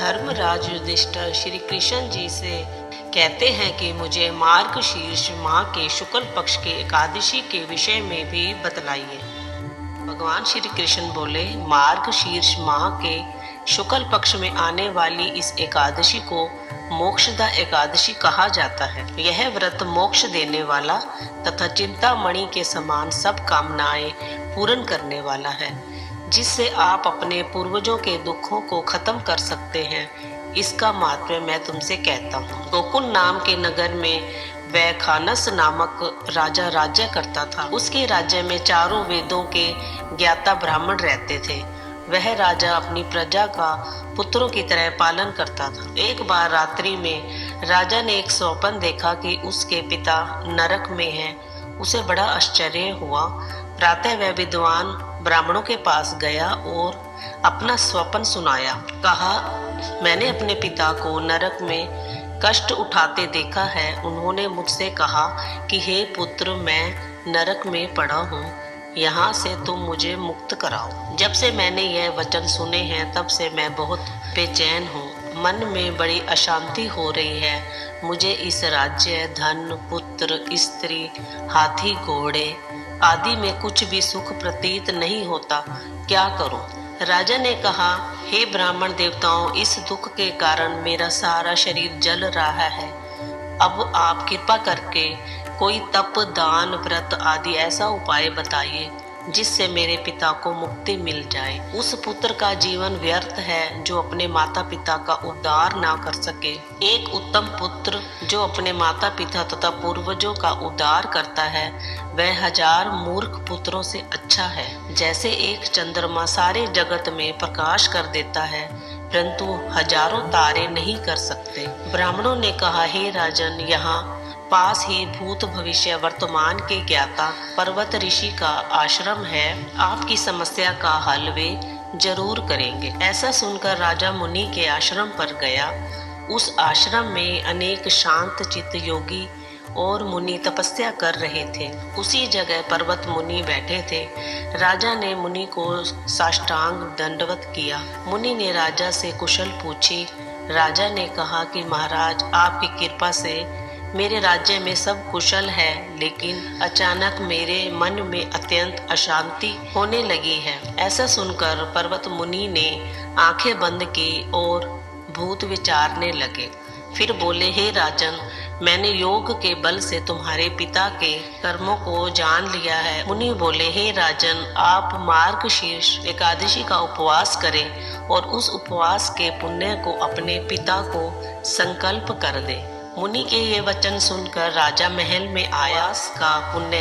धर्मराज युधिष्ठिर श्री कृष्ण जी से कहते हैं कि मुझे मार्गशीर्ष माह के शुक्ल पक्ष के एकादशी के विषय में भी बतलाइए। भगवान श्री कृष्ण बोले, मार्गशीर्ष माह के शुक्ल पक्ष में आने वाली इस एकादशी को मोक्षदा एकादशी कहा जाता है। यह व्रत मोक्ष देने वाला तथा चिंतामणि के समान सब कामनाएं पूर्ण करने वाला है, जिससे आप अपने पूर्वजों के दुखों को खत्म कर सकते हैं। इसका महत्व मैं तुमसे कहता हूँ। गोकुल नाम के नगर में वैखानस नामक राजा राज्य करता था। उसके राज्य में चारों वेदों के ज्ञाता ब्राह्मण रहते थे। वह राजा अपनी प्रजा का पुत्रों की तरह पालन करता था। एक बार रात्रि में राजा ने एक स्वप्न देखा कि उसके पिता नरक में हैं। उसे बड़ा आश्चर्य हुआ। प्रातः वह विद्वान ब्राह्मणों के पास गया और अपना स्वप्न सुनाया। कहा, मैंने अपने पिता को नरक में कष्ट उठाते देखा है। उन्होंने मुझसे कहा कि हे पुत्र, मैं नरक में पड़ा हूँ, यहाँ से तुम मुझे मुक्त कराओ। जब से मैंने यह वचन सुने हैं तब से मैं बहुत बेचैन हूँ। मन में बड़ी अशांति हो रही है। मुझे इस राज्य, धन, पुत्र, स्त्री, हाथी, घोड़े आदि में कुछ भी सुख प्रतीत नहीं होता। क्या करूं? राजा ने कहा, हे ब्राह्मण देवताओं, इस दुख के कारण मेरा सारा शरीर जल रहा है। अब आप कृपा करके कोई तप, दान, व्रत आदि ऐसा उपाय बताइए जिससे मेरे पिता को मुक्ति मिल जाए। उस पुत्र का जीवन व्यर्थ है जो अपने माता पिता का उद्धार ना कर सके। एक उत्तम पुत्र जो अपने माता पिता तथा पूर्वजों का उद्धार करता है वह 1000 मूर्ख पुत्रों से अच्छा है। जैसे एक चंद्रमा सारे जगत में प्रकाश कर देता है परंतु हजारों तारे नहीं कर सकते। ब्राह्मणों ने कहा, हे राजन, यहाँ पास ही भूत भविष्य वर्तमान के ज्ञाता पर्वत ऋषि का आश्रम है। आपकी समस्या का हल वे जरूर करेंगे। ऐसा सुनकर राजा मुनि के आश्रम पर गया। उस आश्रम में अनेक शांत चित्त योगी और मुनि तपस्या कर रहे थे। उसी जगह पर्वत मुनि बैठे थे। राजा ने मुनि को साष्टांग दंडवत किया। मुनि ने राजा से कुशल पूछी। राजा ने कहा कि महाराज, आपकी कृपा से मेरे राज्य में सब कुशल है, लेकिन अचानक मेरे मन में अत्यंत अशांति होने लगी है। ऐसा सुनकर पर्वत मुनि ने आंखें बंद की और भूत विचारने लगे। फिर बोले, हे राजन, मैंने योग के बल से तुम्हारे पिता के कर्मों को जान लिया है। मुनि बोले, हे राजन, आप मार्गशीर्ष एकादशी का उपवास करें और उस उपवास के पुण्य को अपने पिता को संकल्प कर दे। मुनि के ये वचन सुनकर राजा महल में आया। का पुण्य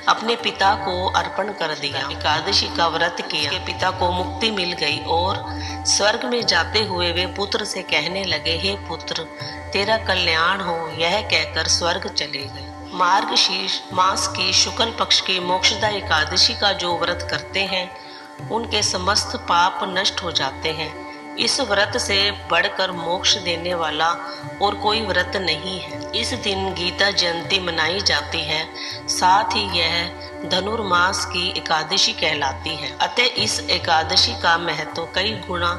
अपने पिता को अर्पण कर दिया। एकादशी का व्रत किया। के पिता को मुक्ति मिल गई और स्वर्ग में जाते हुए वे पुत्र से कहने लगे, हे पुत्र, तेरा कल्याण हो। यह कहकर स्वर्ग चले गए। मार्गशीर्ष मास की शुक्ल पक्ष की मोक्षदा एकादशी का जो व्रत करते हैं उनके समस्त पाप नष्ट हो जाते हैं। इस व्रत से बढ़कर मोक्ष देने वाला और कोई व्रत नहीं है। इस दिन गीता जयंती मनाई जाती है। साथ ही यह धनुर्मास की एकादशी कहलाती है। अतः इस एकादशी का महत्व कई गुना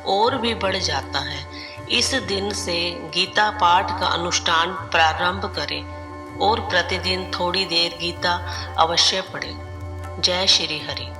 और भी बढ़ जाता है। इस दिन से गीता पाठ का अनुष्ठान प्रारंभ करें और प्रतिदिन थोड़ी देर गीता अवश्य पढ़ें। जय श्री हरि।